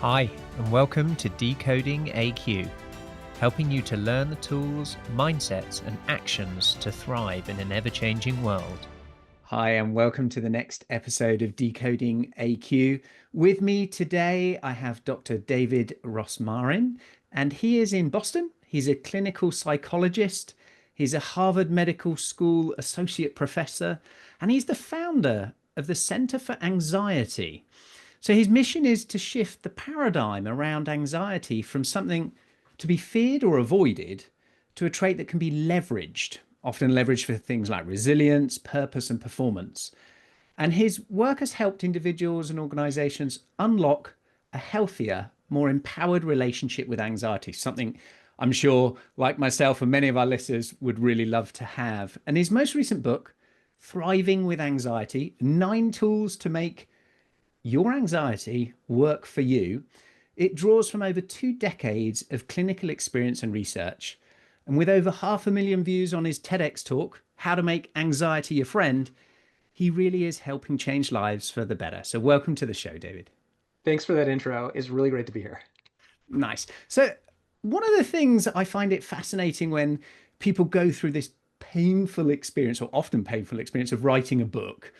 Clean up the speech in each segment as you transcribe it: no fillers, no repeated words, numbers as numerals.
Hi, and welcome to Decoding AQ, helping you to learn the tools, mindsets, and actions to thrive in an ever-changing world. Hi, and welcome to the next episode of Decoding AQ. With me today, I have Dr. David Rosmarin, and he is in Boston. He's a clinical psychologist. He's a Harvard Medical School associate professor, and he's the founder of the Center for Anxiety. So his mission is to shift the paradigm around anxiety from something to be feared or avoided to a trait that can be leveraged, often leveraged for things like resilience, purpose, and performance. And his work has helped individuals and organizations unlock a healthier, more empowered relationship with anxiety, something I'm sure, like myself and many of our listeners, would really love to have. And his most recent book, Thriving with Anxiety: 9 Tools to Make Your Anxiety Work for You. It draws from over 2 decades of clinical experience and research. And with over 500,000 views on his TEDx talk, How to Make Anxiety Your Friend, he really is helping change lives for the better. So welcome to the show, David. Thanks for that intro. It's really great to be here. Nice. So one of the things I find it fascinating when people go through this painful experience, or often painful experience, of writing a book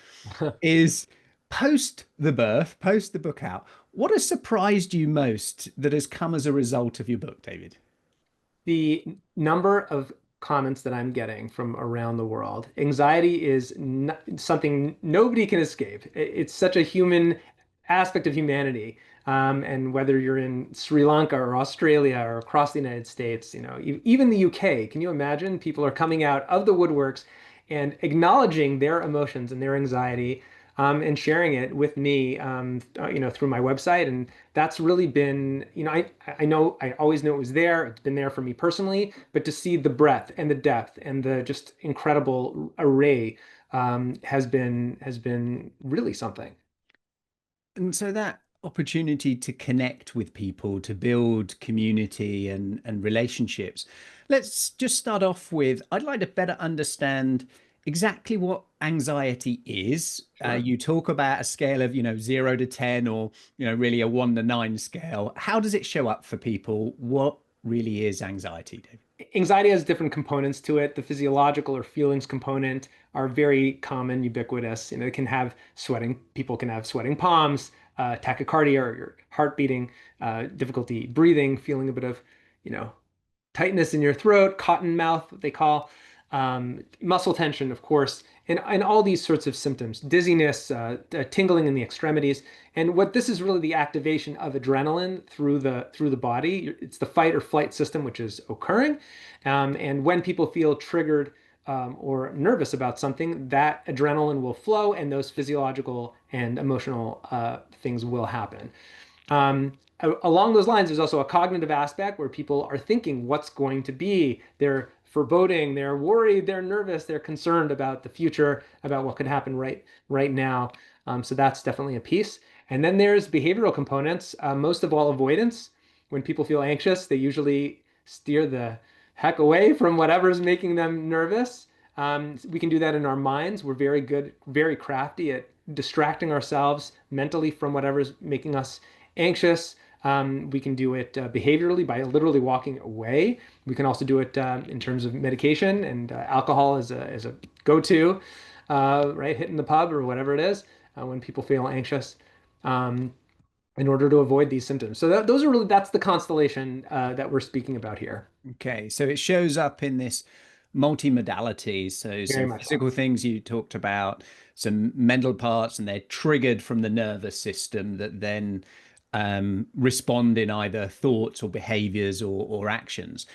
is post the book out, what has surprised you most that has come as a result of your book, David? The number of comments that I'm getting from around the world, anxiety is something nobody can escape. It's such a human aspect of humanity. And whether you're in Sri Lanka or Australia or across the United States, even the UK, can you imagine? People are coming out of the woodworks and acknowledging their emotions and their anxiety, and sharing it with me, through my website. And that's really been, I know I always knew it was there. It's been there for me personally, but to see the breadth and the depth and the just incredible array, has been really something. And so that opportunity to connect with people, to build community and relationships. Let's just start off with, I'd like to better understand exactly what anxiety is. Sure. You talk about a scale of, 0 to 10, or, really a 1 to 9 scale. How does it show up for people? What really is anxiety, David? Anxiety has different components to it. The physiological or feelings component are very common, ubiquitous. It can have sweating. People can have sweating palms, tachycardia, or your heart beating, difficulty breathing, feeling a bit of, you know, tightness in your throat, cotton mouth, what they call, muscle tension, of course, and all these sorts of symptoms, dizziness, tingling in the extremities. And what this is really the activation of adrenaline through the body. It's the fight or flight system which is occurring. And when people feel triggered, or nervous about something, that adrenaline will flow and those physiological and emotional things will happen. Along those lines, there's also a cognitive aspect where people are thinking what's going to be. They're foreboding, they're worried, they're nervous, they're concerned about the future, about what could happen right now. So that's definitely a piece. And then there's behavioral components, most of all avoidance. When people feel anxious, they usually steer the heck away from whatever's making them nervous. We can do that in our minds. We're very good, very crafty at distracting ourselves mentally from whatever's making us anxious. We can do it behaviorally by literally walking away. We can also do it in terms of medication, and alcohol is a go-to, right? Hitting the pub or whatever it is when people feel anxious, um, in order to avoid these symptoms. So those are really, that's the constellation that we're speaking about here. Okay, so it shows up in this multimodality. So Very some much so. physical things you talked about, some mental parts, and they're triggered from the nervous system that then respond in either thoughts or behaviors or actions.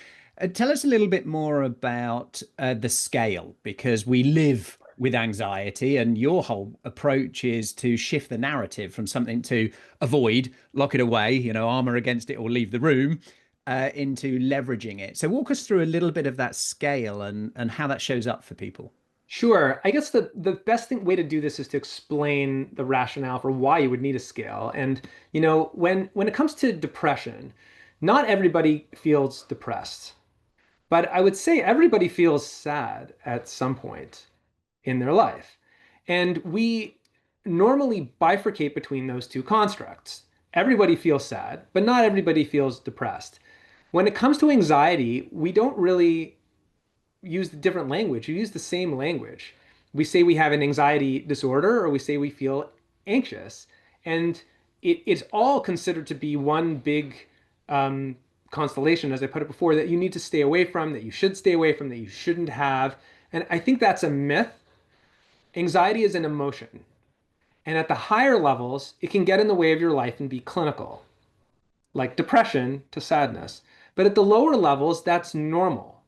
Tell us a little bit more about the scale, because we live with anxiety, and your whole approach is to shift the narrative from something to avoid, lock it away, armor against it or leave the room, into leveraging it. So walk us through a little bit of that scale and how that shows up for people. Sure. I guess the best way to do this is to explain the rationale for why you would need a scale. And when it comes to depression, not everybody feels depressed, but I would say everybody feels sad at some point in their life. And we normally bifurcate between those two constructs. everybody feels sad, but not everybody feels depressed. When it comes to anxiety, we don't really use the different language. We use the same language. We say we have an anxiety disorder or we say we feel anxious. And it's all considered to be one big um, constellation, as I put it before, that you need to stay away from, that you should stay away from, that you shouldn't have. And I think that's a myth. Anxiety is an emotion. And at the higher levels, it can get in the way of your life and be clinical, like depression to sadness. But at the lower levels, that's normal.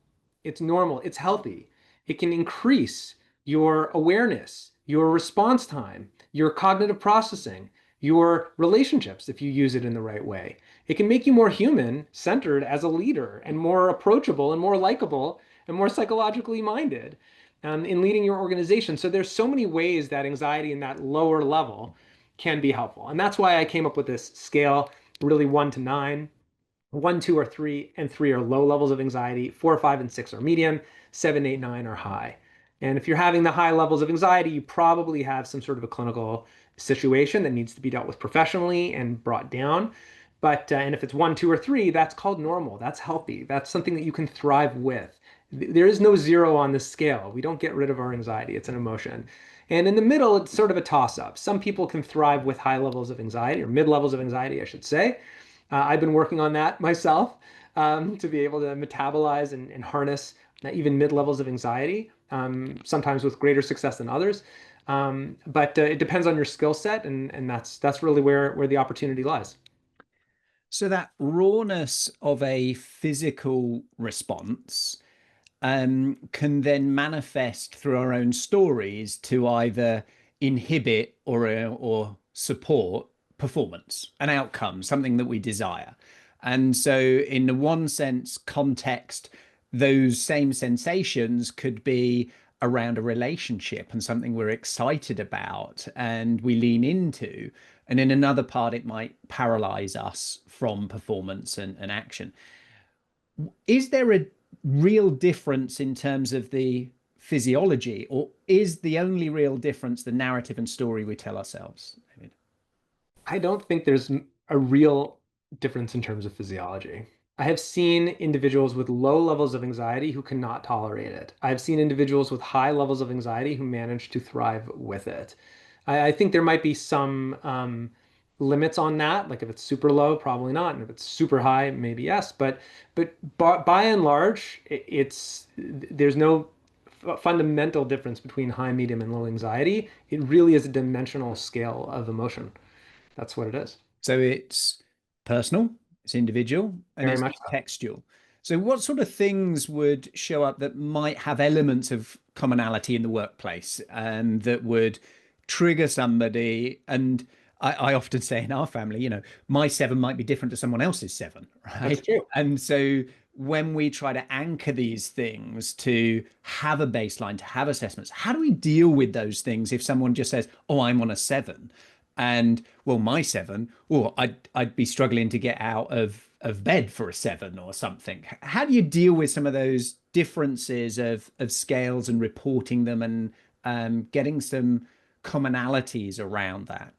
It's normal. It's healthy. It can increase your awareness, your response time, your cognitive processing, your relationships if you use it in the right way. It can make you more human centered as a leader and more approachable and more likable and more psychologically minded in leading your organization. So there's so many ways that anxiety in that lower level can be helpful. And that's why I came up with this scale, really 1 to 9. 1, 2 are three, and three are low levels of anxiety. 4, 5, and 6 are medium. 7, 8, 9 are high. And if you're having the high levels of anxiety, you probably have some sort of a clinical situation that needs to be dealt with professionally and brought down. But and if it's 1, 2, or 3, that's called normal. That's healthy. That's something that you can thrive with. There is no zero on this scale. We don't get rid of our anxiety. It's an emotion. And in the middle, it's sort of a toss-up. Some people can thrive with high levels of anxiety, or mid levels of anxiety, I should say. I've been working on that myself to be able to metabolize and harness even mid levels of anxiety, sometimes with greater success than others. But it depends on your skill set, and that's really where the opportunity lies. So that rawness of a physical response can then manifest through our own stories to either inhibit or support performance, an outcome, something that we desire. And so, in the one sense, context, those same sensations could be around a relationship and something we're excited about and we lean into. And in another part, it might paralyze us from performance and action. Is there a real difference in terms of the physiology, or is the only real difference the narrative and story we tell ourselves? I don't think there's a real difference in terms of physiology. I have seen individuals with low levels of anxiety who cannot tolerate it. I've seen individuals with high levels of anxiety who manage to thrive with it. I think there might be some limits on that. Like if it's super low, probably not, and if it's super high, maybe yes. But by and large, it's there's no fundamental difference between high, medium, and low anxiety. It really is a dimensional scale of emotion. That's what it is. So it's personal, it's individual, and Very it's much so. textual. So what sort of things would show up that might have elements of commonality in the workplace and that would trigger somebody? And I often say in our family, my 7 might be different to someone else's 7, That's right? true. And so when we try to anchor these things to have a baseline, to have assessments, how do we deal with those things if someone just says, oh, I'm on a 7? And well, my 7, oh, I'd be struggling to get out of bed for a 7 or something. How do you deal with some of those differences of scales and reporting them and getting some commonalities around that?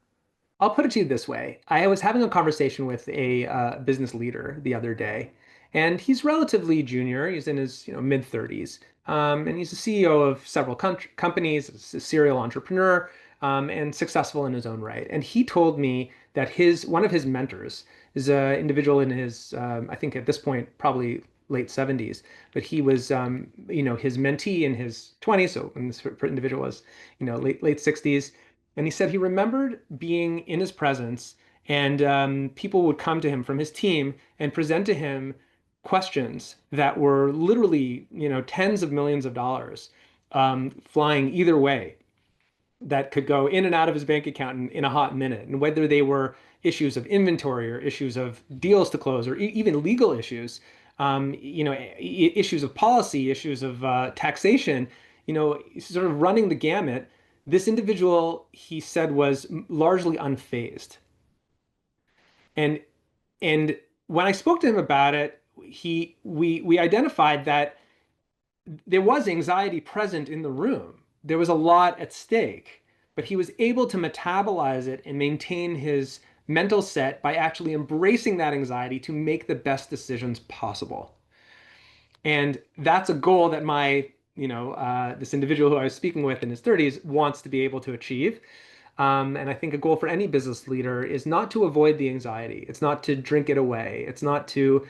I'll put it to you this way. I was having a conversation with a business leader the other day, and he's relatively junior. He's in his mid 30s, and he's the CEO of several companies, a serial entrepreneur, and successful in his own right. And he told me that his one of his mentors is an individual in his, I think at this point probably late 70s, but he was, his mentee in his 20s. So when this individual was, late 60s. And he said he remembered being in his presence, and people would come to him from his team and present to him questions that were literally, tens of millions of dollars flying either way that could go in and out of his bank account in a hot minute. And whether they were issues of inventory or issues of deals to close or even legal issues, issues of policy, issues of taxation, sort of running the gamut. This individual, he said, was largely unfazed. And and when I spoke to him about it, we identified that there was anxiety present in the room. There was a lot at stake, but he was able to metabolize it and maintain his mental set by actually embracing that anxiety to make the best decisions possible. And that's a goal that this individual who I was speaking with in his 30s wants to be able to achieve. And I think a goal for any business leader is not to avoid the anxiety. It's not to drink it away. It's not to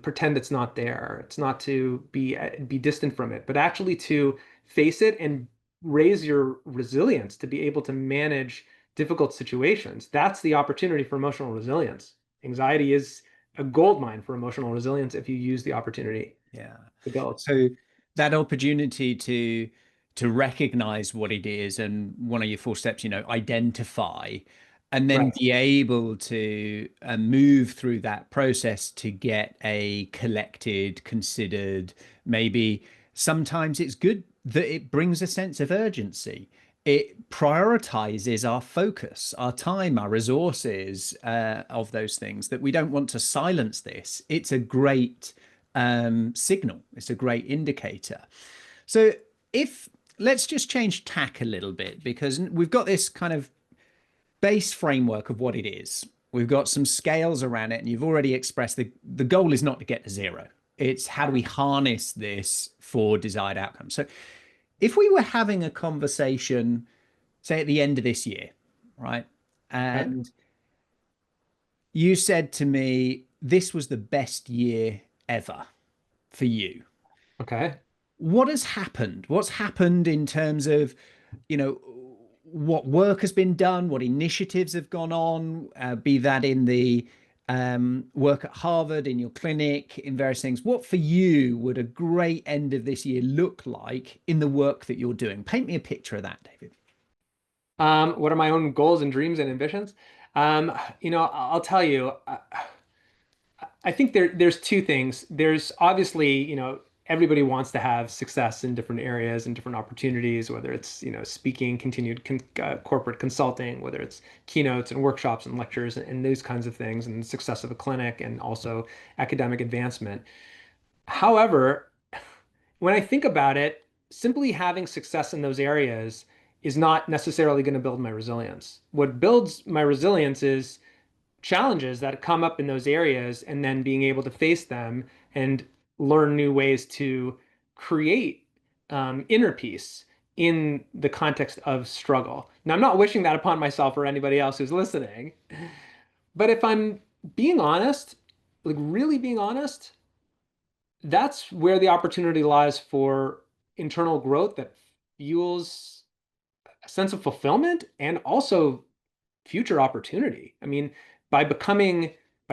pretend it's not there. It's not to be distant from it, but actually to face it and raise your resilience to be able to manage difficult situations. That's the opportunity for emotional resilience. Anxiety is a gold mine for emotional resilience if you use the opportunity Yeah. to build. So that opportunity to recognize what it is, and one of your 4 steps, identify, and then Right. be able to move through that process to get a collected, considered, maybe sometimes it's good that it brings a sense of urgency. It prioritizes our focus, our time, our resources of those things, that we don't want to silence this. It's a great signal. It's a great indicator. So if let's just change tack a little bit, because we've got this kind of base framework of what it is. We've got some scales around it, and you've already expressed the goal is not to get to zero. It's how do we harness this for desired outcomes. So if we were having a conversation, say at the end of this year, right? Okay. And you said to me, this was the best year ever for you. Okay. What has happened? What's happened in terms of, you know, what work has been done, what initiatives have gone on, be that in the work at Harvard, in your clinic, in various things. What for you would a great end of this year look like in the work that you're doing? Paint me a picture of that, David. What are my own goals and dreams and ambitions? I'll tell you, I think there's two things. There's obviously, everybody wants to have success in different areas and different opportunities, whether it's, speaking, continued corporate consulting, whether it's keynotes and workshops and lectures and those kinds of things, and the success of a clinic and also academic advancement. However, when I think about it, simply having success in those areas is not necessarily going to build my resilience. What builds my resilience is challenges that come up in those areas and then being able to face them and learn new ways to create inner peace in the context of struggle. Now, I'm not wishing that upon myself or anybody else who's listening, but if I'm being honest, like really being honest, that's where the opportunity lies for internal growth that fuels a sense of fulfillment and also future opportunity. I mean, by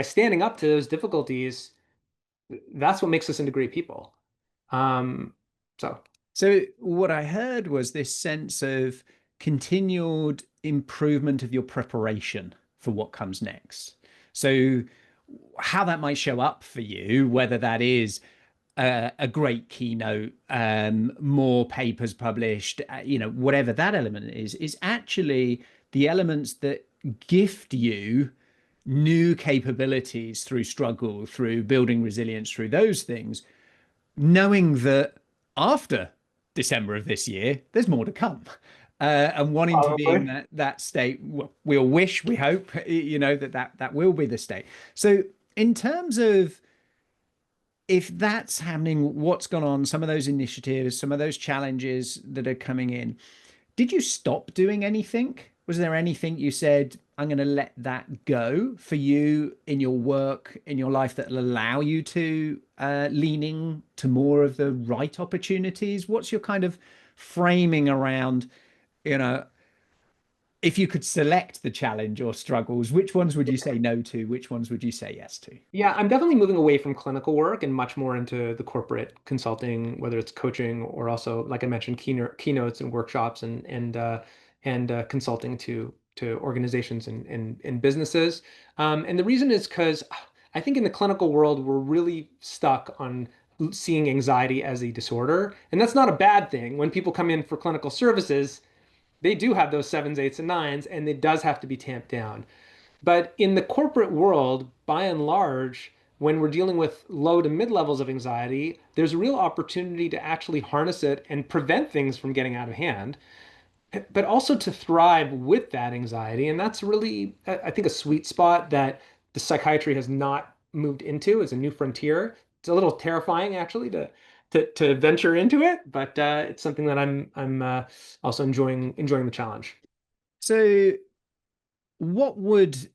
standing up to those difficulties, that's what makes us into great people. Um, so So what I heard was this sense of continued improvement of your preparation for what comes next. So how that might show up for you, whether that is a great keynote, more papers published, whatever that element is actually the elements that gift you new capabilities through struggle, through building resilience, through those things, knowing that after December of this year, there's more to come. And wanting to be in probably. that state, we'll wish, we hope, that will be the state. So, in terms of if that's happening, what's gone on, some of those initiatives, some of those challenges that are coming in, did you stop doing anything? Was there anything you said, I'm going to let that go for you in your work, in your life that will allow you to leaning to more of the right opportunities? What's your kind of framing around, you know, if you could select the challenge or struggles, which ones would you say no to? Which ones would you say yes to? Yeah, I'm definitely moving away from clinical work and much more into the corporate consulting, whether it's coaching or also, like I mentioned, keynotes and workshops and consulting to organizations and businesses. And the reason is because I think in the clinical world we're really stuck on seeing anxiety as a disorder, and that's not a bad thing. When people come in for clinical services, they do have those sevens, eights, and nines, and it does have to be tamped down. But in the corporate world, by and large, when we're dealing with low to mid levels of anxiety, there's a real opportunity to actually harness it and prevent things from getting out of hand. but also to thrive with that anxiety. And that's really, I think, a sweet spot that the psychiatry has not moved into as a new frontier. It's a little terrifying, actually, to venture into it, but it's something that I'm also enjoying the challenge. So what would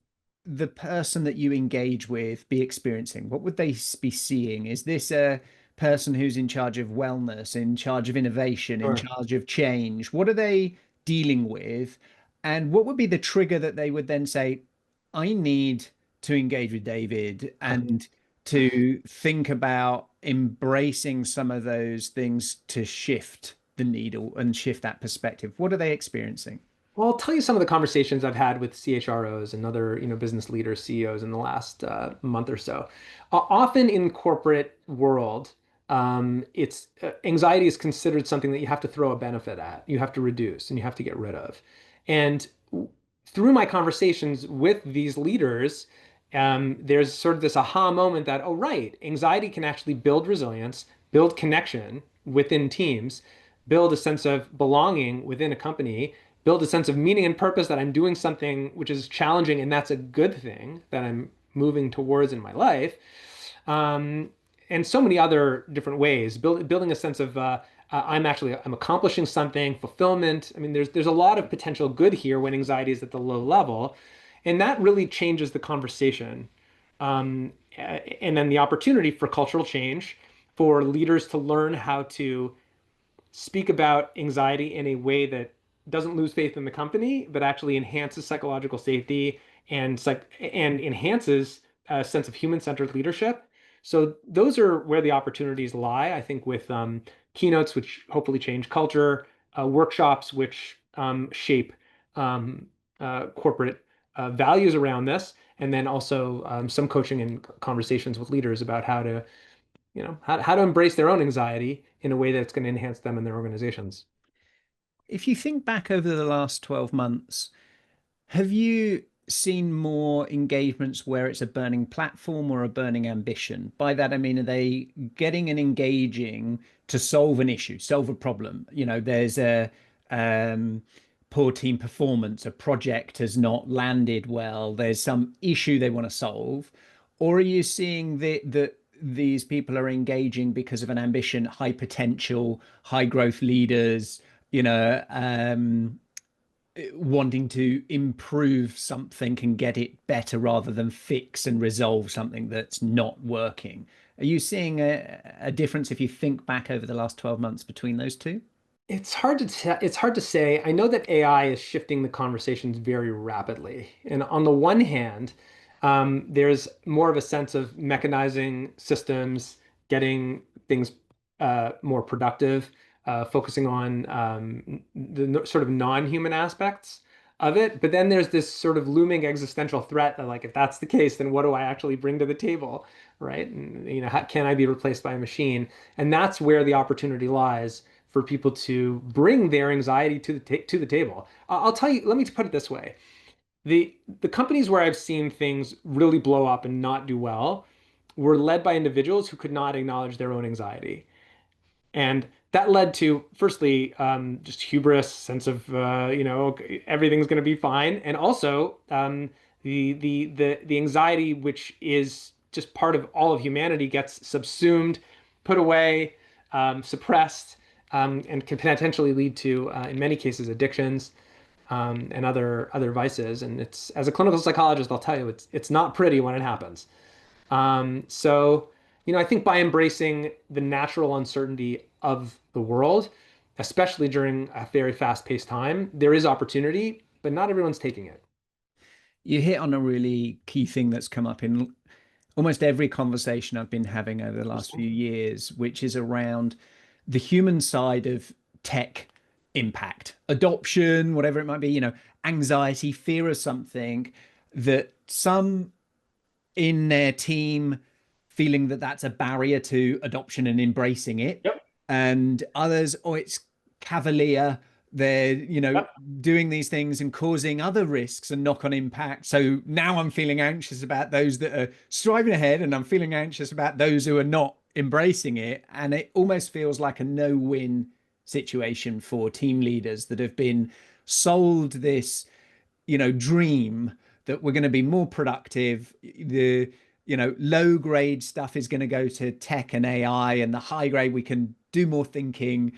the person that you engage with be experiencing? What would they be seeing? Is this a person who's in charge of wellness, in charge of innovation, in Sure. charge of change? What are they dealing with? And what would be the trigger that they would then say, I need to engage with David and to think about embracing some of those things to shift the needle and shift that perspective? What are they experiencing? Well, I'll tell you some of the conversations I've had with CHROs and other, business leaders, CEOs in the last month or so. Often in corporate world, it's anxiety is considered something that you have to throw a benefit at, you have to reduce, and you have to get rid of. And through my conversations with these leaders, there's sort of this aha moment that, oh, right, anxiety can actually build resilience, build connection within teams, build a sense of belonging within a company, build a sense of meaning and purpose that I'm doing something which is challenging and that's a good thing that I'm moving towards in my life. Um, and so many other different ways, building a sense of I'm accomplishing something, fulfillment. I mean, there's a lot of potential good here when anxiety is at the low level, and that really changes the conversation. And then the opportunity for cultural change, for leaders to learn how to speak about anxiety in a way that doesn't lose faith in the company, but actually enhances psychological safety and enhances a sense of human-centered leadership. So those are where the opportunities lie, I think, with keynotes, which hopefully change culture, workshops, which shape corporate values around this, and then also some coaching and conversations with leaders about how to embrace their own anxiety in a way that's going to enhance them and their organizations. If you think back over the last 12 months, have you seen more engagements where it's a burning platform or a burning ambition? By that, I mean, are they getting and engaging to solve an issue, solve a problem? There's a um, poor team performance, a project has not landed well, there's some issue they want to solve. Or are you seeing that these people are engaging because of an ambition, high potential, high growth leaders, wanting to improve something and get it better rather than fix and resolve something that's not working? Are you seeing a difference if you think back over the last 12 months between those two? It's hard to say. I know that AI is shifting the conversations very rapidly. And on the one hand, there's more of a sense of mechanizing systems, getting things more productive, focusing on sort of non-human aspects of it. But then there's this sort of looming existential threat that, like, if that's the case, then what do I actually bring to the table, right? And, how can I be replaced by a machine? And that's where the opportunity lies for people to bring their anxiety to the table. I'll tell you, let me put it this way. The companies where I've seen things really blow up and not do well were led by individuals who could not acknowledge their own anxiety. And that led to, firstly, just hubris, sense of, everything's going to be fine. And also the anxiety, which is just part of all of humanity, gets subsumed, put away, suppressed, and can potentially lead to, in many cases, addictions and other vices. And it's, as a clinical psychologist, I'll tell you, it's not pretty when it happens. So, I think by embracing the natural uncertainty of the world, especially during a very fast-paced time, there is opportunity, but not everyone's taking it. You hit on a really key thing that's come up in almost every conversation I've been having over the last few years, which is around the human side of tech impact, adoption, whatever it might be, anxiety, fear of something that some in their team feeling that that's a barrier to adoption and embracing it, Yep. and others, oh, it's cavalier. They're, Yep. doing these things and causing other risks and knock-on impact. So now I'm feeling anxious about those that are striving ahead, and I'm feeling anxious about those who are not embracing it. And it almost feels like a no-win situation for team leaders that have been sold this, dream that we're going to be more productive. The, low grade stuff is going to go to tech and AI, and the high grade, we can do more thinking,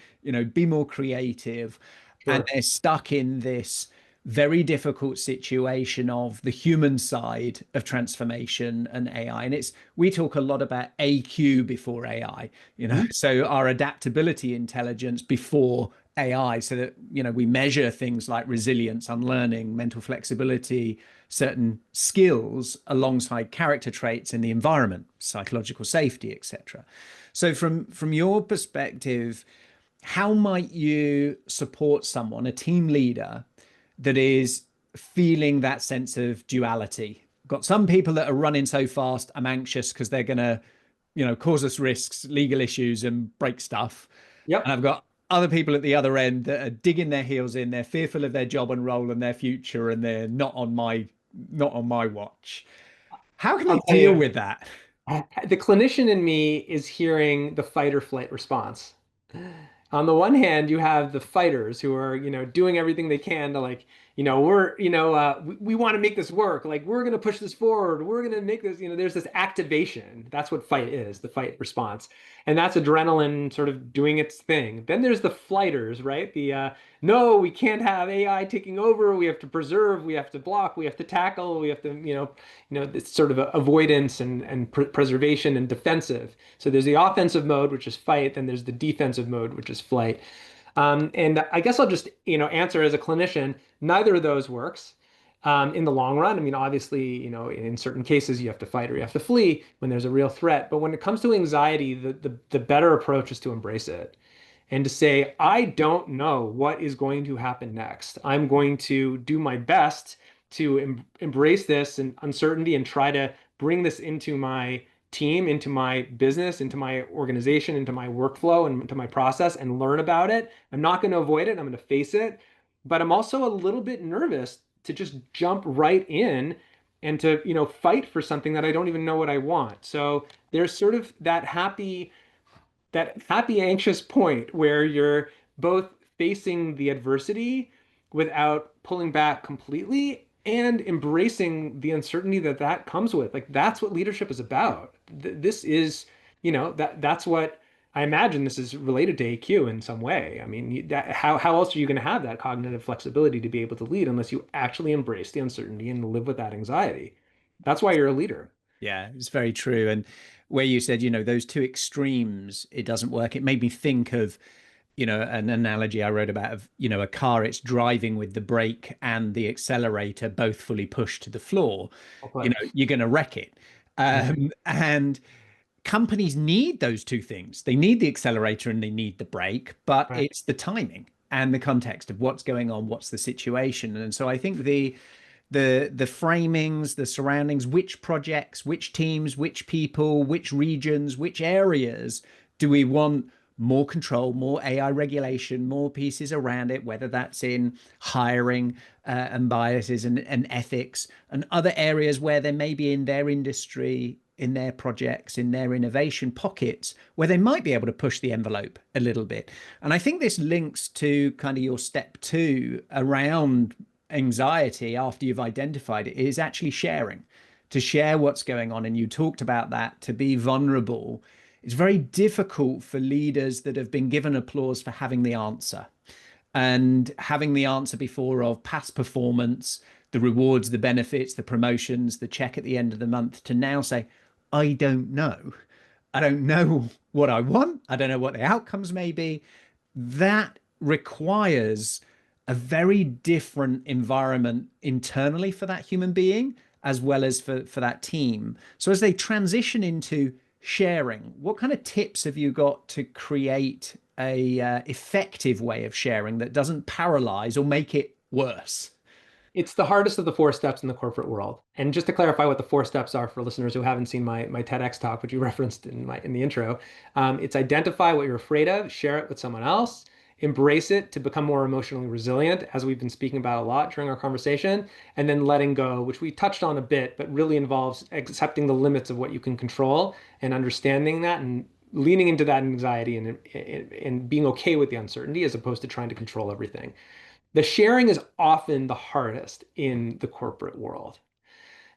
be more creative. And Sure. they're stuck in this very difficult situation of the human side of transformation and AI. And we talk a lot about AQ before AI, Mhm. so our adaptability intelligence before AI, so that, we measure things like resilience, unlearning, mental flexibility, certain skills alongside character traits in the environment, psychological safety, etc. So from your perspective, how might you support someone, a team leader, that is feeling that sense of duality? Got some people that are running so fast, I'm anxious because they're going to, cause us risks, legal issues, and break stuff. And Yep. I've got other people at the other end that are digging their heels in. They're fearful of their job and role and their future, and they're not on my watch. How can I I'll tell deal you, with that? the clinician in me is hearing the fight or flight response. On the one hand, you have the fighters who are, doing everything they can to like, we want to make this work. Like, we're going to push this forward. We're going to make this, there's this activation. That's what fight is, the fight response. And that's adrenaline sort of doing its thing. Then there's the flighters, right? No, we can't have AI taking over. We have to preserve, we have to block, we have to tackle, we have to, it's sort of avoidance and preservation and defensive. So there's the offensive mode, which is fight, then there's the defensive mode, which is flight. And I guess I'll just, answer as a clinician, neither of those works. In the long run. I mean, obviously, in certain cases you have to fight or you have to flee when there's a real threat. But when it comes to anxiety, the better approach is to embrace it and to say, I don't know what is going to happen next. I'm going to do my best to embrace this and uncertainty and try to bring this into my team, into my business, into my organization, into my workflow, and into my process and learn about it. I'm not going to avoid it. I'm going to face it. But I'm also a little bit nervous to just jump right in and to, fight for something that I don't even know what I want. So there's sort of that happy anxious point where you're both facing the adversity without pulling back completely and embracing the uncertainty that comes with. Like, that's what leadership is about. This is, that's what I imagine this is related to AQ in some way. I mean, how else are you going to have that cognitive flexibility to be able to lead unless you actually embrace the uncertainty and live with that anxiety? That's why you're a leader. Yeah, it's very true. And where you said, those two extremes, it doesn't work. It made me think of, an analogy I wrote about of, a car, it's driving with the brake and the accelerator both fully pushed to the floor. Well put. You're going to wreck it. And companies need those two things. They need the accelerator and they need the brake, but Right. it's the timing and the context of what's going on, what's the situation. And so I think the framings, the surroundings, which projects, which teams, which people, which regions, which areas do we want more control, more AI regulation, more pieces around it, whether that's in hiring and biases and ethics, and other areas where they may be in their industry, in their projects, in their innovation pockets, where they might be able to push the envelope a little bit. And I think this links to kind of your step two around anxiety after you've identified it, is actually sharing, to share what's going on. And you talked about that, to be vulnerable. It's very difficult for leaders that have been given applause for having the answer and having the answer before of past performance, the rewards, the benefits, the promotions, the check at the end of the month, to now say, I don't know. I don't know what I want. I don't know what the outcomes may be. That requires a very different environment internally for that human being as well as for that team. So as they transition into sharing, what kind of tips have you got to create a effective way of sharing that doesn't paralyze or make it worse? It's the hardest of the four steps in the corporate world. And just to clarify what the four steps are for listeners who haven't seen my TEDx talk, which you referenced in the intro, it's identify what you're afraid of, share it with someone else, embrace it to become more emotionally resilient, as we've been speaking about a lot during our conversation, and then letting go, which we touched on a bit, but really involves accepting the limits of what you can control and understanding that and leaning into that anxiety and being okay with the uncertainty as opposed to trying to control everything. The sharing is often the hardest in the corporate world.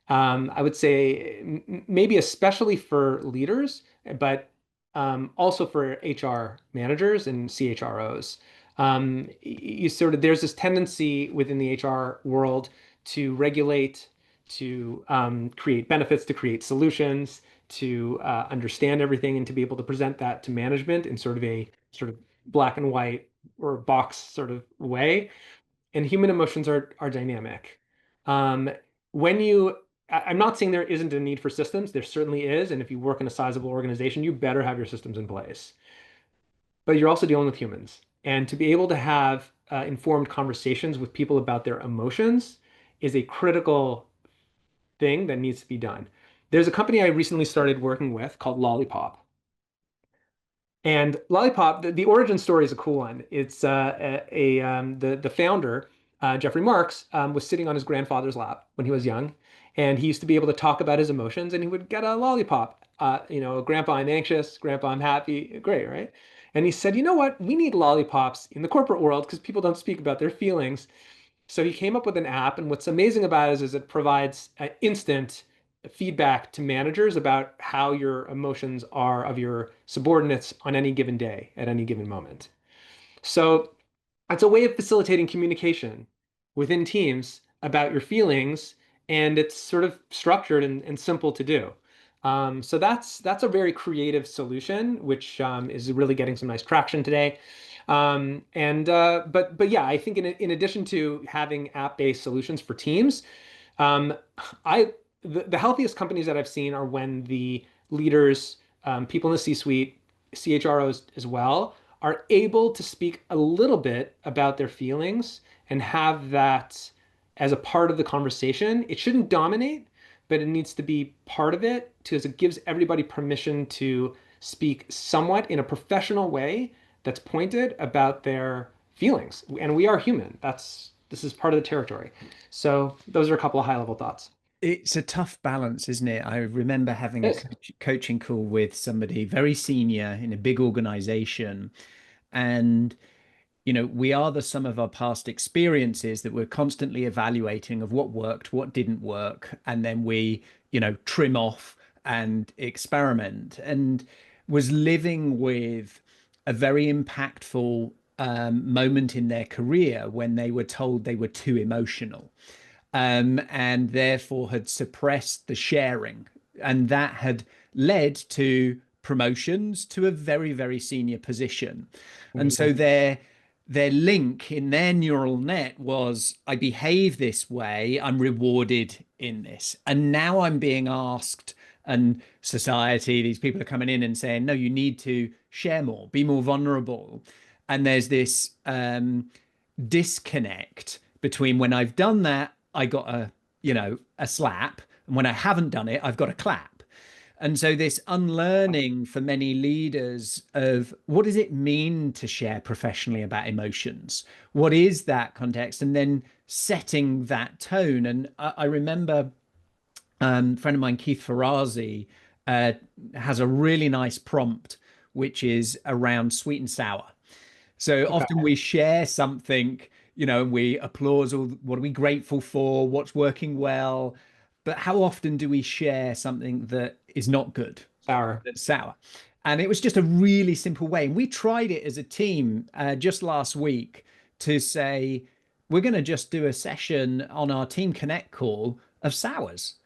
I would say maybe especially for leaders, but also for HR managers and CHROs. You sort of there's this tendency within the HR world to regulate, to create benefits, to create solutions, to understand everything, and to be able to present that to management in sort of a sort of black and white or box sort of way. And human emotions are dynamic. Um, when you, I'm not saying there isn't a need for systems. There certainly is. And if you work in a sizable organization, you better have your systems in place. But you're also dealing with humans. And to be able to have informed conversations with people about their emotions is a critical thing that needs to be done. There's a company I recently started working with called Lollipop. And Lollipop, the origin story is a cool one. It's the founder, Jeffrey Marks, was sitting on his grandfather's lap when he was young, and he used to be able to talk about his emotions, and he would get a lollipop. Grandpa, I'm anxious. Grandpa, I'm happy. Great, right? And he said, you know what? We need lollipops in the corporate world because people don't speak about their feelings. So he came up with an app, and what's amazing about it is it provides instant feedback to managers about how your emotions are of your subordinates on any given day at any given moment. So it's a way of facilitating communication within teams about your feelings, and it's sort of structured and simple to do. So that's a very creative solution, which is really getting some nice traction today. But yeah, I think in addition to having app-based solutions for teams, um, I the healthiest companies that I've seen are when the leaders, people in the C-suite, CHROs as well, are able to speak a little bit about their feelings and have that as a part of the conversation. It shouldn't dominate, but it needs to be part of it because it gives everybody permission to speak somewhat in a professional way that's pointed about their feelings. And we are human. This is part of the territory. So those are a couple of high level thoughts. It's a tough balance, isn't it? I remember having a Yes. coaching call with somebody very senior in a big organization, and we are the sum of our past experiences that we're constantly evaluating of what worked, what didn't work, and then we, trim off and experiment. And was living with a very impactful moment in their career when they were told they were too emotional, and therefore had suppressed the sharing. And that had led to promotions to a very, very senior position. And so Mhm. their link in their neural net was, I behave this way, I'm rewarded in this. And now I'm being asked, and society, these people are coming in and saying, no, you need to share more, be more vulnerable. And there's this disconnect between when I've done that, I got a slap, and when I haven't done it, I've got a clap. And so this unlearning for many leaders of what does it mean to share professionally about emotions? What is that context? And then setting that tone. And I remember a friend of mine, Keith Ferrazzi, uh, has a really nice prompt, which is around sweet and sour. So Okay. often we share something, and we applause all what are we grateful for, what's working well. But how often do we share something that is not good, Sour. that's sour? And it was just a really simple way. And we tried it as a team just last week to say, we're going to just do a session on our Team Connect call of sours.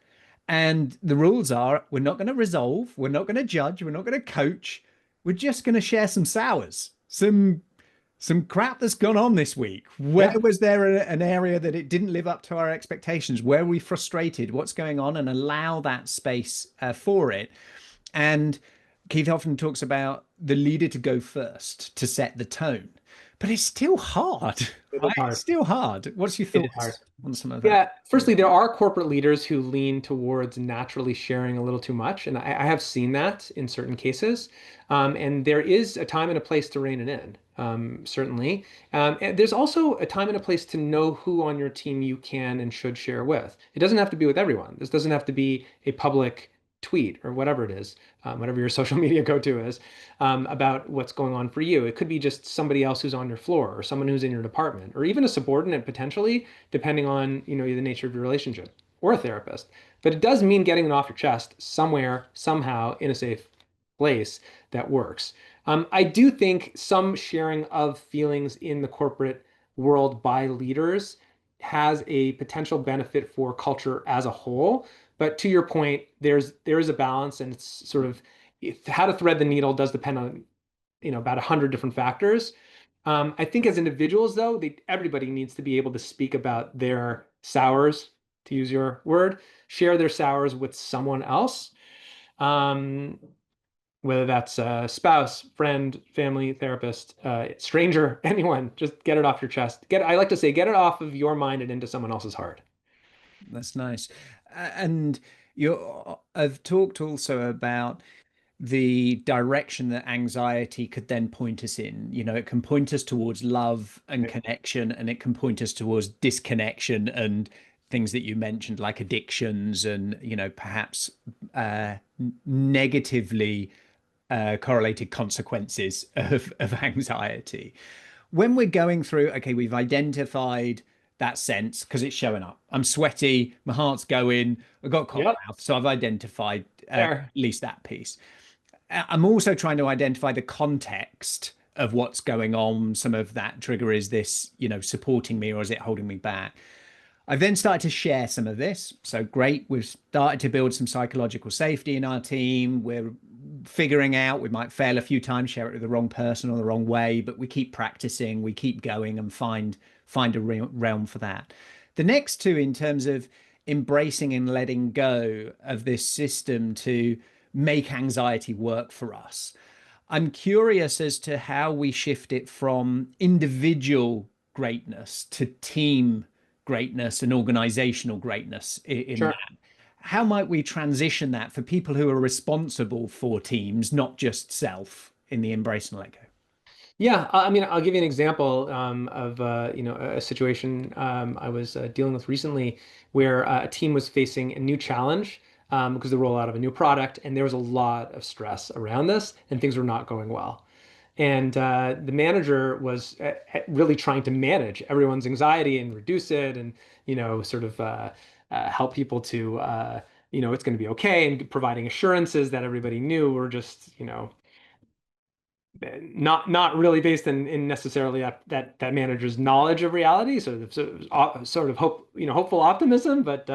And the rules are we're not going to resolve, we're not going to judge, we're not going to coach. We're just going to share some sours, some crap that's gone on this week. Where Yeah. was there an area that it didn't live up to our expectations? Where are we frustrated? What's going on? And allow that space for it. And Keith often talks about the leader to go first to set the tone, but it's still hard, It right? is hard. It's still hard. What's your It is hard. thoughts on some of that? Yeah, firstly, there are corporate leaders who lean towards naturally sharing a little too much, and I have seen that in certain cases. And there is a time and a place to rein it in, certainly. And there's also a time and a place to know who on your team you can and should share with. It doesn't have to be with everyone. This doesn't have to be a public tweet or whatever it is, whatever your social media go-to is, about what's going on for you. It could be just somebody else who's on your floor or someone who's in your department or even a subordinate potentially, depending on, the nature of your relationship or a therapist. But it does mean getting it off your chest somewhere, somehow in a safe place that works. I do think some sharing of feelings in the corporate world by leaders has a potential benefit for culture as a whole. But to your point, there is a balance, and it's sort of how to thread the needle does depend on about 100 different factors. I think as individuals, though, everybody needs to be able to speak about their sours, to use your word, share their sours with someone else. Um, whether that's a spouse, friend, family, therapist, stranger, anyone, just get it off your chest. I like to say, get it off of your mind and into someone else's heart. That's nice. And I've talked also about the direction that anxiety could then point us in. It can point us towards love and Right. connection, and it can point us towards disconnection and things that you mentioned, like addictions and, perhaps negatively correlated consequences of anxiety. When we're going through, okay, we've identified that sense because it's showing up. I'm sweaty, my heart's going, I've got cotton Yep. mouth. So I've identified at There. least that piece. I'm also trying to identify the context of what's going on. Some of that trigger is this, supporting me or is it holding me back? I've then started to share some of this. So great. We've started to build some psychological safety in our team. We're figuring out we might fail a few times, share it with the wrong person or the wrong way, but we keep practicing, we keep going and find a realm for that. The next two, in terms of embracing and letting go of this system to make anxiety work for us. I'm curious as to how we shift it from individual greatness to team greatness and organizational greatness in Sure. that. How might we transition that for people who are responsible for teams, not just self, in the embrace and let go? Yeah, I mean, I'll give you an example of a situation I was dealing with recently, where a team was facing a new challenge because of the rollout of a new product, and there was a lot of stress around this, and things were not going well. And the manager was really trying to manage everyone's anxiety and reduce it, and sort of help people to it's going to be okay, and providing assurances that everybody knew were just not really based in necessarily that manager's knowledge of reality, sort of hopeful optimism, but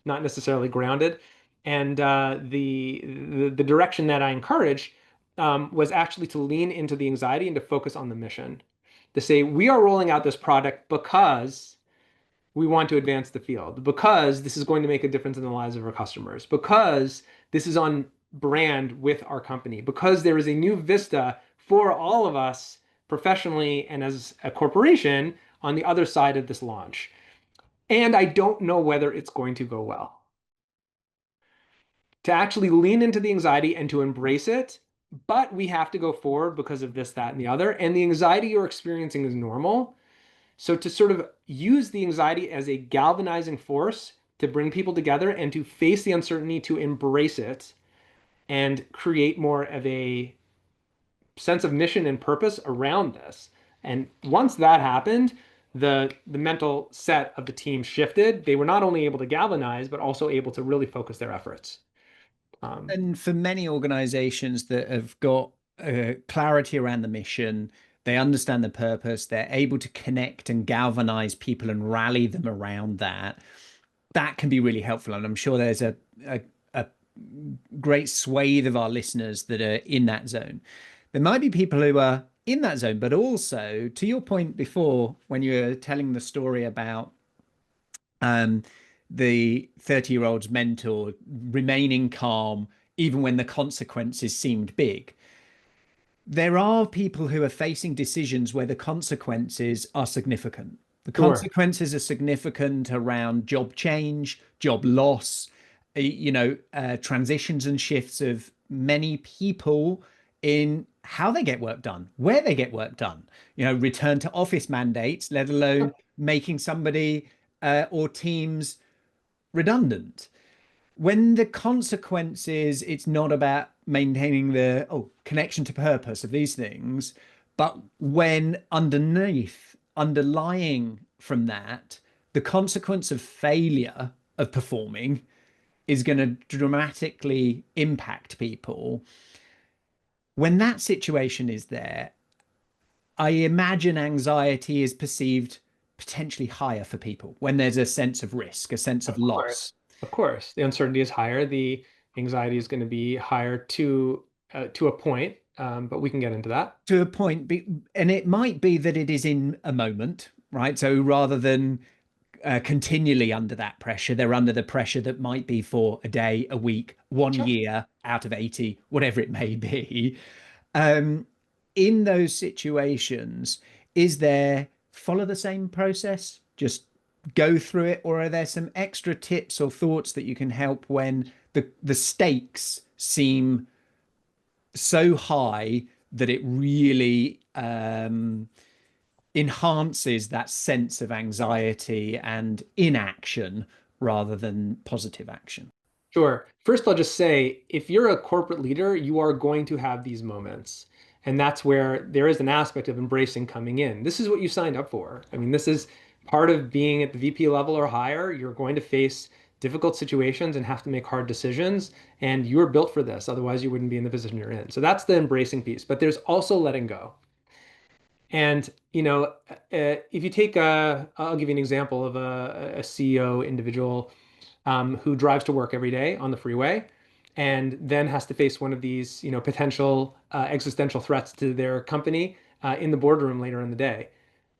not necessarily grounded. And the direction that I encouraged was actually to lean into the anxiety and to focus on the mission, to say we are rolling out this product because we want to advance the field, because this is going to make a difference in the lives of our customers, because this is on brand with our company, because there is a new vista for all of us professionally and as a corporation on the other side of this launch. And I don't know whether it's going to go well. To actually lean into the anxiety and to embrace it, but we have to go forward because of this, that, and the other. And the anxiety you're experiencing is normal. So to sort of use the anxiety as a galvanizing force to bring people together and to face the uncertainty, to embrace it and create more of a sense of mission and purpose around this. And once that happened, the mental set of the team shifted. They were not only able to galvanize, but also able to really focus their efforts. Um, And for many organizations that have got clarity around the mission, they understand the purpose, they're able to connect and galvanize people and rally them around that. That can be really helpful. And I'm sure there's a great swathe of our listeners that are in that zone. There might be people who are in that zone, but also to your point before, when you were telling the story about um, the 30-year-old's mentor remaining calm even when the consequences seemed big. There are people who are facing decisions where the consequences are significant. The sure. consequences are significant around job change, job loss, transitions and shifts of many people in how they get work done, where they get work done, return to office mandates, let alone making somebody or teams redundant. when the consequences, it's not about maintaining the connection to purpose of these things, but when underlying from that, the consequence of failure of performing is going to dramatically impact people. When that situation is there, I imagine anxiety is perceived potentially higher for people when there's a sense of risk, a sense of Of course. loss. Of course. The uncertainty is higher. The anxiety is going to be higher to a point, but we can get into that. To a point, and it might be that it is in a moment, right? So rather than continually under that pressure, they're under the pressure that might be for a day, a week, one Sure. year out of 80, whatever it may be. Um, in those situations, is there follow the same process? Just go through it, or are there some extra tips or thoughts that you can help when the stakes seem so high that it really enhances that sense of anxiety and inaction rather than positive action? Sure. First, I'll just say if you're a corporate leader, you are going to have these moments. And that's where there is an aspect of embracing coming in. This is what you signed up for. I mean, this is part of being at the VP level or higher. You're going to face difficult situations and have to make hard decisions. And you're built for this. Otherwise, you wouldn't be in the position you're in. So that's the embracing piece. But there's also letting go. And, if you take I'll give you an example of a CEO individual who drives to work every day on the freeway and then has to face one of these, potential existential threats to their company in the boardroom later in the day.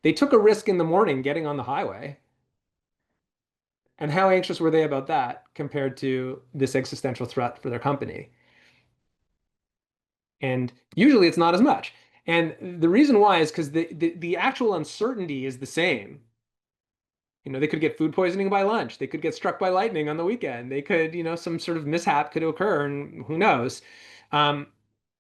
They took a risk in the morning getting on the highway. And how anxious were they about that compared to this existential threat for their company? And usually it's not as much. And the reason why is because the actual uncertainty is the same. They could get food poisoning by lunch. They could get struck by lightning on the weekend. They could, some sort of mishap could occur, and who knows? Um,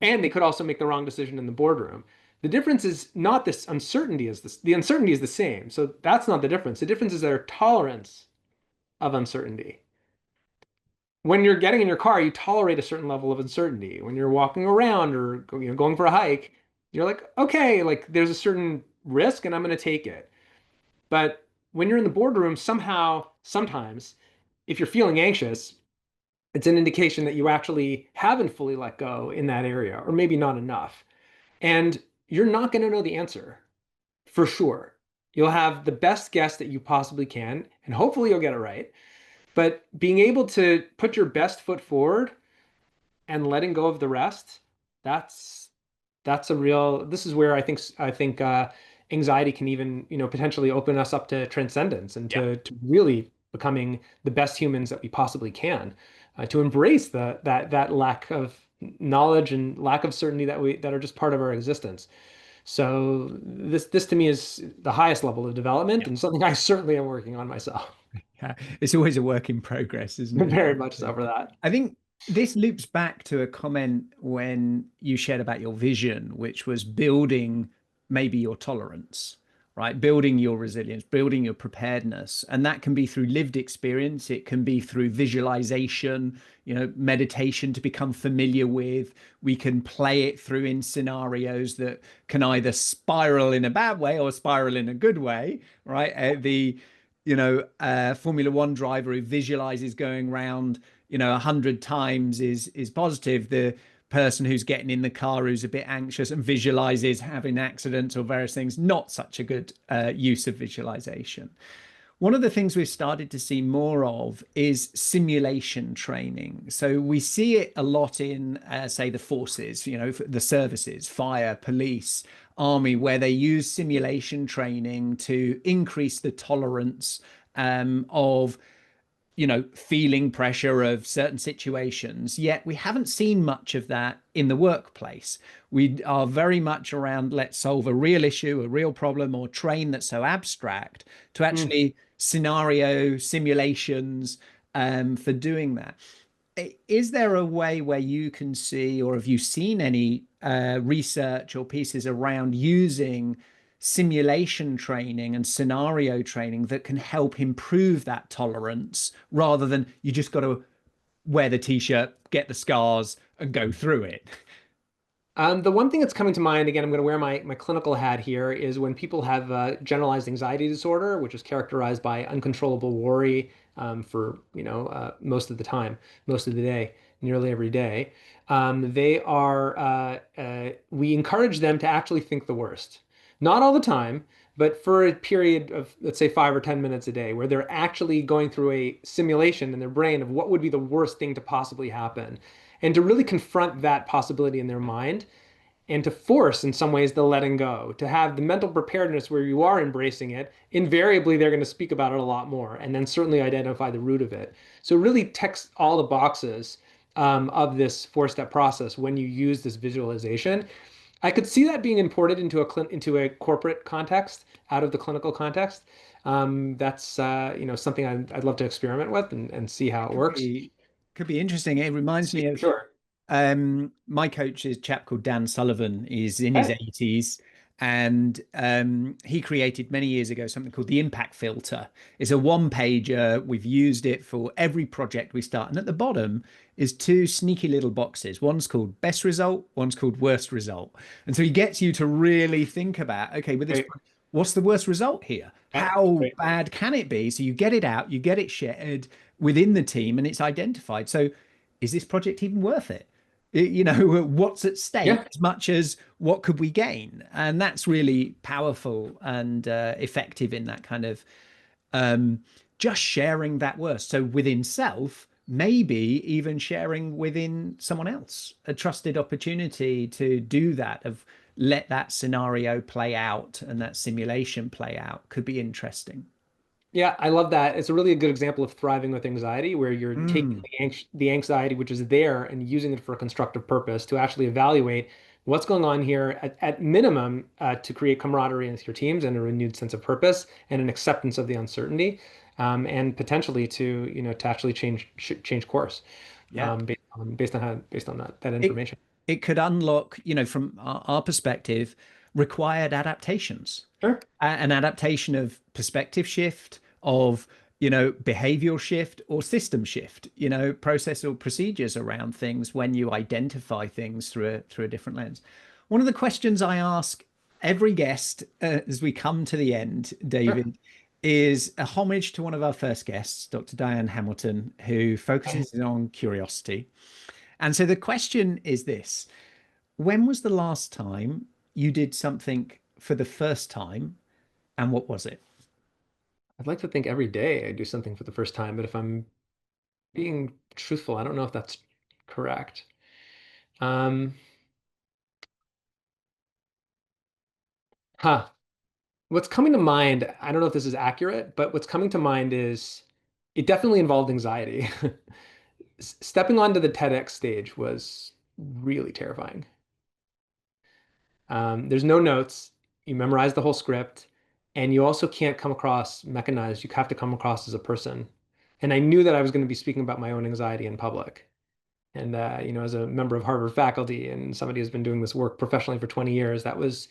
and they could also make the wrong decision in the boardroom. The difference is not this uncertainty is this. The uncertainty is the same. So that's not the difference. The difference is their tolerance of uncertainty. When you're getting in your car, you tolerate a certain level of uncertainty. When you're walking around or going for a hike, you're like, okay, like there's a certain risk, and I'm going to take it. But when you're in the boardroom, somehow, sometimes, if you're feeling anxious, it's an indication that you actually haven't fully let go in that area, or maybe not enough. And you're not going to know the answer for sure. You'll have the best guess that you possibly can, and hopefully you'll get it right. But being able to put your best foot forward and letting go of the rest, that's a real, this is where I think anxiety can even, potentially open us up to transcendence and to really becoming the best humans that we possibly can, to embrace that lack of knowledge and lack of certainty that are just part of our existence. So this to me is the highest level of development and something I certainly am working on myself. Yeah, it's always a work in progress, isn't it? Very much so for that. I think this loops back to a comment when you shared about your vision, which was building maybe your tolerance, right? Building your resilience, building your preparedness. And that can be through lived experience. It can be through visualization, meditation to become familiar with. We can play it through in scenarios that can either spiral in a bad way or spiral in a good way, right? Formula One driver who visualizes going round 100 times is positive. The person who's getting in the car who's a bit anxious and visualizes having accidents or various things, not such a good use of visualization. One of the things we've started to see more of is simulation training. So we see it a lot in, say, the forces, the services, fire, police, army, where they use simulation training to increase the tolerance of feeling pressure of certain situations, yet we haven't seen much of that in the workplace. We are very much around, let's solve a real issue, a real problem, or train that's so abstract to actually scenario simulations for doing that. Is there a way where you can see, or have you seen any research or pieces around using simulation training and scenario training that can help improve that tolerance rather than you just got to wear the t-shirt, get the scars, and go through it. The one thing that's coming to mind, again, I'm going to wear my clinical hat here, is when people have generalized anxiety disorder, which is characterized by uncontrollable worry for most of the time, most of the day, nearly every day. We encourage them to actually think the worst. Not all the time, but for a period of, let's say, 5 or 10 minutes a day, where they're actually going through a simulation in their brain of what would be the worst thing to possibly happen, and to really confront that possibility in their mind, and to force in some ways the letting go, to have the mental preparedness where you are embracing it. Invariably they're going to speak about it a lot more, and then certainly identify the root of it. So it really ticks all the boxes of this 4-step process when you use this visualization. I could see that being imported into a corporate context out of the clinical context. That's something I'd love to experiment with and see how it works. Could be interesting. It reminds me of Sure. my coach is a chap called Dan Sullivan. He's in his Okay. 80s, and he created many years ago something called the impact filter. It's a one-pager. We've used it for every project we start, and at the bottom is two sneaky little boxes. One's called best result, one's called worst result. And so he gets you to really think about, okay, with this, Great. what's the worst result here? Yeah, How great. bad can it be? So you get it out, you get it shared within the team, and it's identified. So is this project even worth it? What's at stake Yeah. as much as what could we gain? And that's really powerful and effective in that kind of um, just sharing that worst. So within self, maybe even sharing within someone else, a trusted opportunity to do that, of let that scenario play out and that simulation play out, could be interesting. Yeah, I love that. It's a really good example of thriving with anxiety, where you're taking Mm, the anxiety, which is there, and using it for a constructive purpose to actually evaluate what's going on here at minimum, to create camaraderie with your teams and a renewed sense of purpose and an acceptance of the uncertainty, and potentially to actually change course, yeah. based on that It information. it could unlock, from our perspective, required adaptations, Sure. an adaptation of perspective shift, of behavioral shift or system shift, process or procedures around things when you identify things through a different lens. One of the questions I ask every guest as we come to the end, Sure. David, is a homage to one of our first guests, Dr. Diane Hamilton, who focuses on curiosity. And so the question is this: when was the last time you did something for the first time, and what was it? I'd like to think every day I do something for the first time, but if I'm being truthful, I don't know if that's correct. Um, huh. What's coming to mind, I don't know if this is accurate, but what's coming to mind is it definitely involved anxiety. Stepping onto the TEDx stage was really terrifying. There's no notes. You memorize the whole script, and you also can't come across mechanized. You have to come across as a person. And I knew that I was going to be speaking about my own anxiety in public. And as a member of Harvard faculty and somebody who's been doing this work professionally for 20 years, that was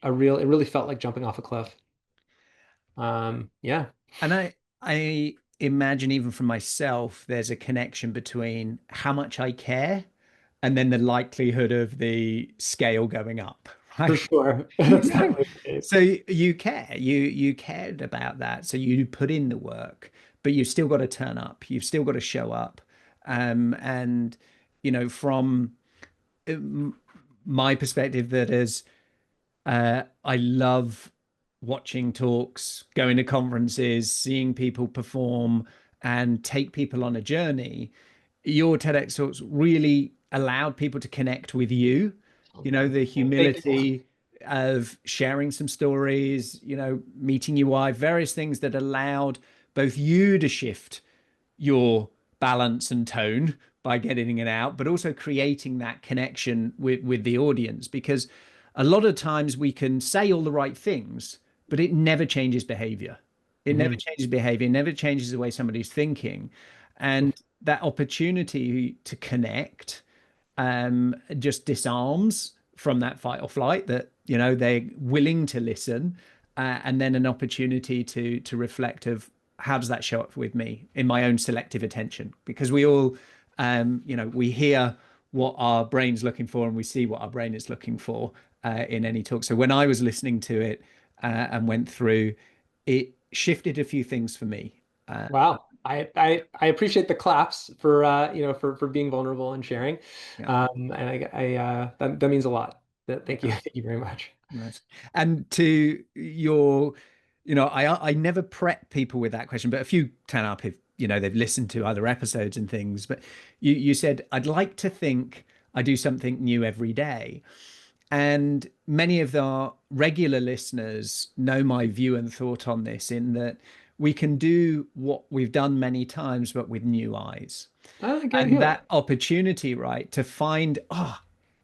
it really felt like jumping off a cliff. Yeah, And I imagine, even for myself, there's a connection between how much I care and then the likelihood of the scale going up, for right? sure. That's Right. definitely the case. So you care, you cared about that. So you put in the work, but you've still got to turn up. You've still got to show up. And from my perspective, that is, I love watching talks, going to conferences, seeing people perform, and take people on a journey. Your TEDx talks really allowed people to connect with you. The Thank you. humility of sharing some stories, meeting UI, various things that allowed both you to shift your balance and tone by getting it out, but also creating that connection with the audience. Because a lot of times we can say all the right things, but it never changes behavior. It never Mhm. changes behavior, never changes the way somebody's thinking. And that opportunity to connect just disarms from that fight or flight, that they're willing to listen, and then an opportunity to reflect of how does that show up with me in my own selective attention, because we all We hear what our brain's looking for and we see what our brain is looking for in any talk. So when I was listening to it and went through, it shifted a few things for me. Wow. I appreciate the claps for for being vulnerable and sharing. Yeah. That means a lot. Thank you. Thank you very much. Nice. And to your, I never prep people with that question, but a few turn up if, they've listened to other episodes and things. But you said, I'd like to think I do something new every day. And many of our regular listeners know my view and thought on this, in that we can do what we've done many times, but with new eyes. Again, And yeah. that opportunity, right, to find,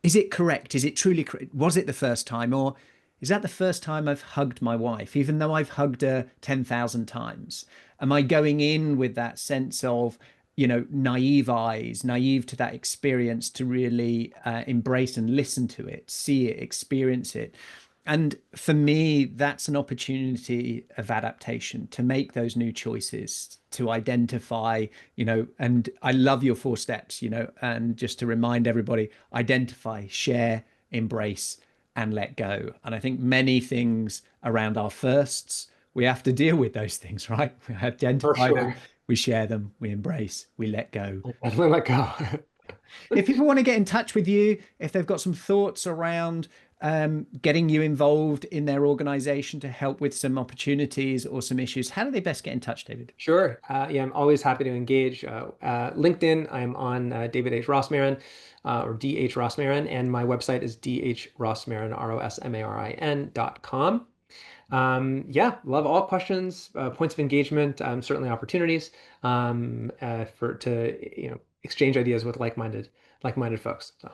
is it correct? Is it truly correct? Was it the first time? Or is that the first time I've hugged my wife, even though I've hugged her 10,000 times? Am I going in with that sense of, naive eyes, naive to that experience, to really embrace and listen to it, see it, experience it? And for me, that's an opportunity of adaptation, to make those new choices, to identify, and I love your 4 steps, and just to remind everybody, identify, share, embrace, and let go. And I think many things around our firsts, we have to deal with those things, right? We For identify them, sure. we share them, we embrace, we let go. Definitely let go. If people want to get in touch with you, if they've got some thoughts around getting you involved in their organization to help with some opportunities or some issues, how do they best get in touch, David? Sure. Yeah, I'm always happy to engage. LinkedIn, I'm on David H. Rosmarin or DH Rosmarin, and my website is dhrosmarin, rosmarin.com. Yeah, love all questions, points of engagement, certainly opportunities for to exchange ideas with like-minded folks. So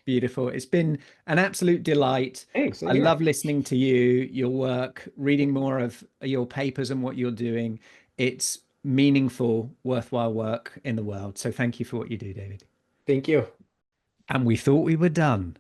Beautiful. It's been an absolute delight. thanks. I Same here. love listening to you, your work, reading more of your papers and what you're doing. It's meaningful, worthwhile work in the world. So thank you for what you do, David. Thank you. And we thought we were done.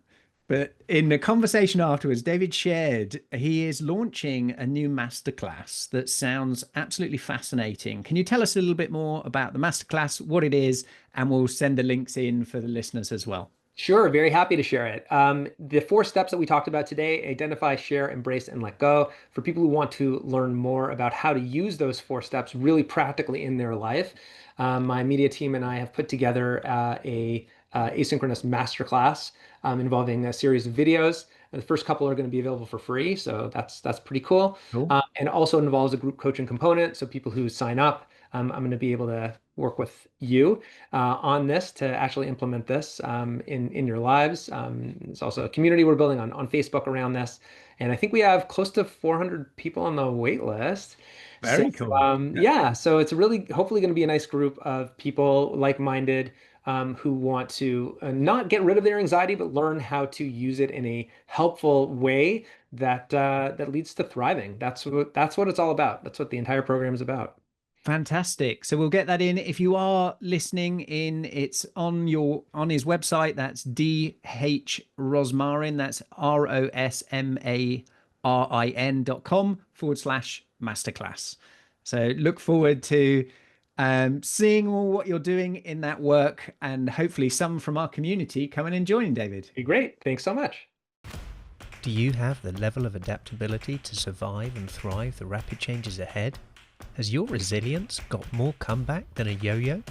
But in the conversation afterwards, David shared he is launching a new masterclass that sounds absolutely fascinating. Can you tell us a little bit more about the masterclass, what it is, and we'll send the links in for the listeners as well? Sure, very happy to share it. The 4 steps that we talked about today: identify, share, embrace, and let go. For people who want to learn more about how to use those 4 steps really practically in their life, my media team and I have put together a asynchronous masterclass involving a series of videos. The first couple are going to be available for free, so that's pretty cool. Cool. And it also involves a group coaching component, so people who sign up, I'm going to be able to work with you on this to actually implement this in your lives. There's also a community we're building on Facebook around this, and I think we have close to 400 people on the wait list. So Very cool. yeah, so it's really hopefully going to be a nice group of people like-minded who want to not get rid of their anxiety, but learn how to use it in a helpful way that leads to thriving. That's what it's all about. That's what the entire program is about. Fantastic. So we'll get that in. If you are listening in, it's on his website. That's DH Rosmarin. That's ROSMARIN.com/masterclass. So look forward to seeing all what you're doing in that work, and hopefully some from our community coming and joining, David. Be great. Thanks so much. Do you have the level of adaptability to survive and thrive the rapid changes ahead? Has your resilience got more comeback than a yo-yo?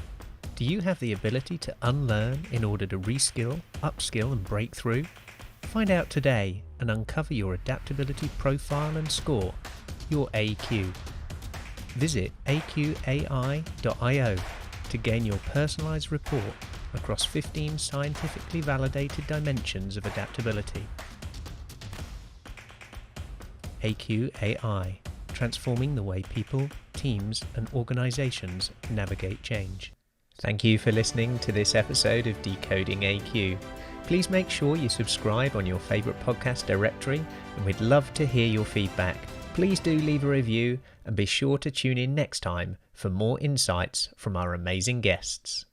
Do you have the ability to unlearn in order to reskill, upskill and break through? Find out today and uncover your adaptability profile and score, your AQ. Visit AQai.io to gain your personalized report across 15 scientifically validated dimensions of adaptability. AQai, transforming the way people, teams, and organizations navigate change. Thank you for listening to this episode of Decoding AQ. Please make sure you subscribe on your favorite podcast directory, and we'd love to hear your feedback. Please do leave a review, and be sure to tune in next time for more insights from our amazing guests.